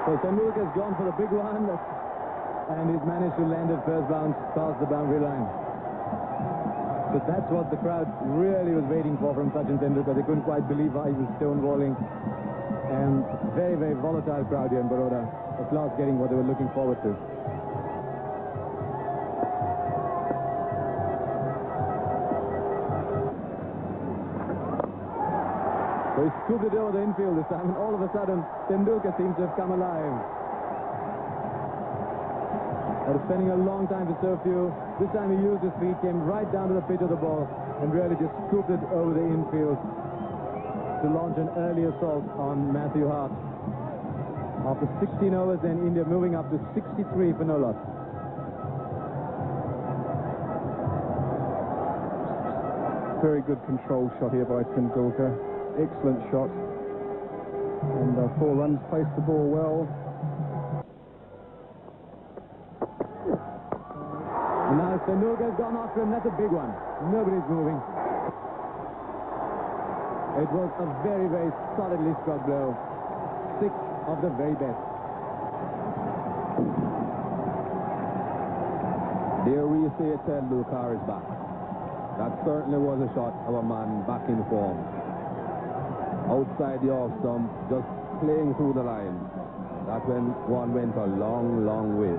So Tendulkar's gone for the big one, and he's managed to land it first bounce past the boundary line. So that's what the crowd really was waiting for from Sachin Tendulkar. They couldn't quite believe how he was stonewalling. And very, very volatile crowd here in Baroda. At last getting what they were looking forward to. So he scooped it over the infield this time, and all of a sudden, Tendulkar seems to have come alive. After spending a long time to serve you, this time he used his feet, came right down to the pitch of the ball, and really just scooped it over the infield to launch an early assault on Matthew Hart. After 16 overs, then India moving up to 63 for no loss. Very good control shot here by Tendulkar. Excellent shot. And 4 runs, placed the ball well. And now Tendulkar's gone after him. That's a big one. Nobody's moving. It was a very, very solidly struck blow. 6 of the very best. There we say Tendulkar is back. That certainly was a shot of a man back in form. Outside the off stump, just playing through the line. That one went a long, long way.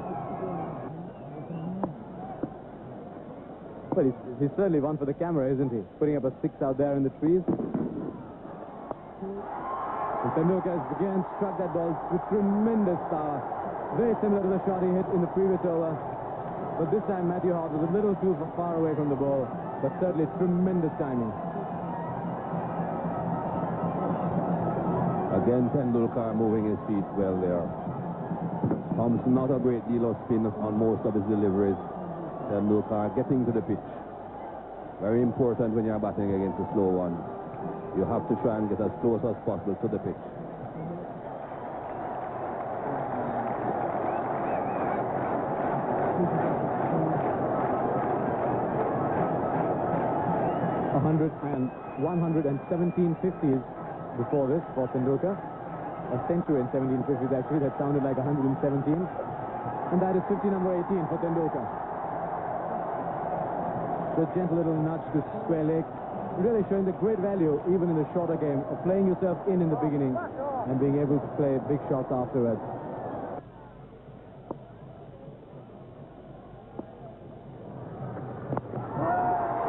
Well, he's certainly one for the camera, isn't he? Putting up a 6 out there in the trees. And Tendulkar has again struck that ball with tremendous power. Very similar to the shot he hit in the previous over. But this time Matthew Hart was a little too far away from the ball. But certainly tremendous timing. Again, Tendulkar moving his feet well there. Pumps not a great deal of spin on most of his deliveries. Tendulkar getting to the pitch. Very important when you're batting against the slow ones. You have to try and get as close as possible to the pitch. And 117 50s before this for Tendulkar. A century in 17 50s actually. That sounded like 117. And that is 50 number 18 for Tendulkar. The gentle little nudge to square leg. Really showing the great value, even in the shorter game, of playing yourself in the beginning and being able to play big shots afterwards.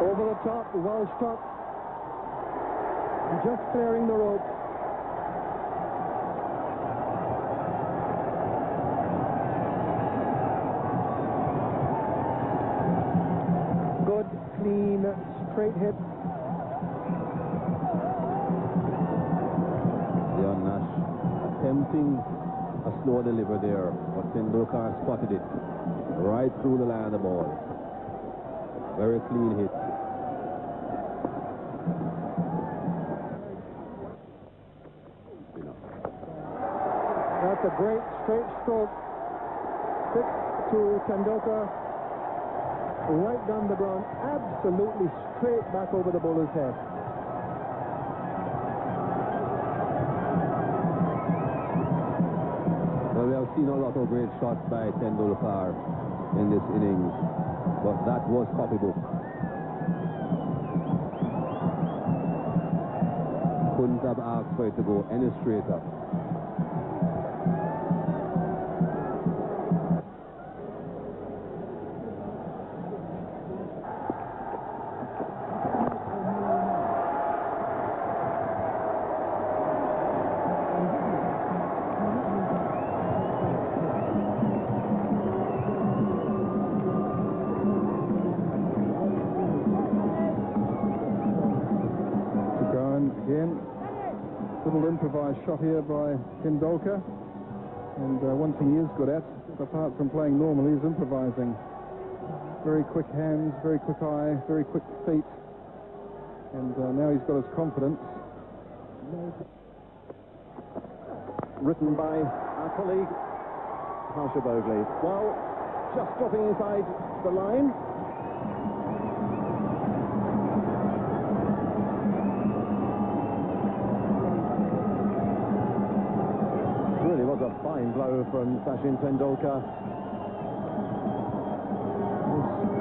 Over the top, well struck. Just clearing the rope. Good, clean, straight hit. Leon Nash attempting a slow deliver there, but Tendulkar spotted it right through the line of the ball. Very clean hit. That's a great straight stroke. 6 to Tendulkar. Right down the ground. Absolutely straight back over the bowler's head. Well, we have seen a lot of great shots by Tendulkar in this innings, but that was copybook. Couldn't have asked for it to go any straighter. Again, little improvised shot here by Tendulkar. And one thing he is good at, apart from playing normally, is improvising. Very quick hands, very quick eye, very quick feet. And now he's got his confidence. Written by our colleague, Harsha Bogley. Well, just dropping inside the line. a fine blow from Sachin Tendulkar.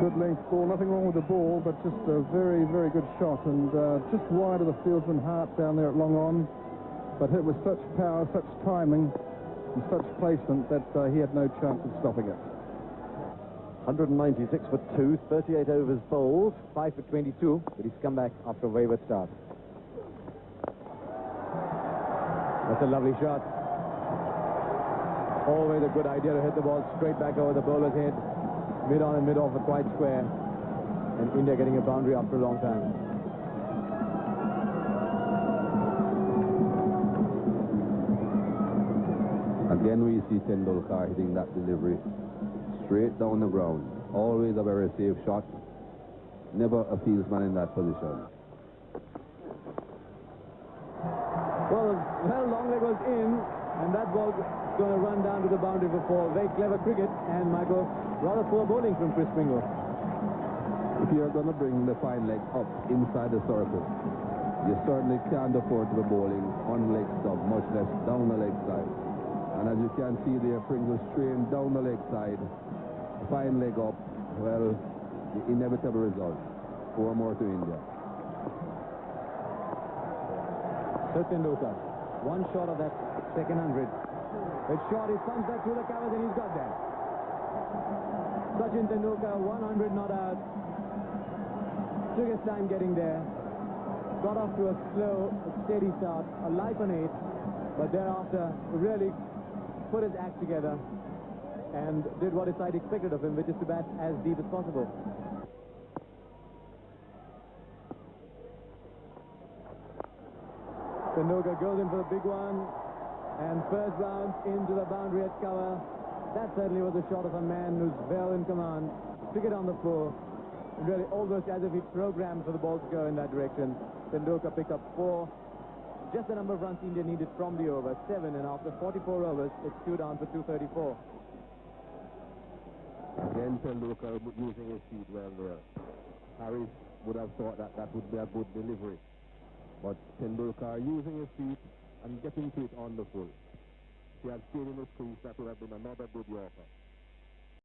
Good length ball, nothing wrong with the ball, but just a very, very good shot, and just wide of the fieldsman Hart down there at long on, but hit with such power, such timing, and such placement that he had no chance of stopping it. 196 for 2, 38 overs bowled. 5 for 22, but he's come back after a wayward start. That's a lovely shot. Always a good idea to hit the ball straight back over the bowler's head. Mid on and mid off, a quite square. And India getting a boundary after a long time. Again, we see Tendulkar hitting that delivery straight down the ground. Always a very safe shot. Never a fieldsman in that position. Well, long leg was in, and that ball going to run down to the boundary for 4. Very clever cricket, and Michael, rather poor bowling from Chris Pringle. If you're going to bring the fine leg up inside the circle, you certainly can't afford to be bowling on leg stump, much less down the leg side. And as you can see there, Pringle strained down the leg side, fine leg up. Well, the inevitable result. 4 more to India. So Tendulkar, one shot of that second 100. It's short, he punts that through the covers, and he's got that. Sachin Tendulkar, 100 not out. Took his time getting there. Got off to a slow, steady start, a life on 8, but thereafter really put his act together and did what his side expected of him, which is to bat as deep as possible. Tendulkar goes in for the big one, and first bounce into the boundary at cover. That certainly was a shot of a man who's well in command. Took it on the floor, and really almost as if he programmed for the ball to go in that direction. Tendulkar picked up 4. Just the number of runs India needed from the over, 7, and after 44 overs, it's 2 down for 234. Again, Tendulkar using his feet well there. Harris would have thought that that would be a good delivery. But Tendulkar using his feet and getting to it on the full. If he had stayed in his crease, that would have been another good Yorker.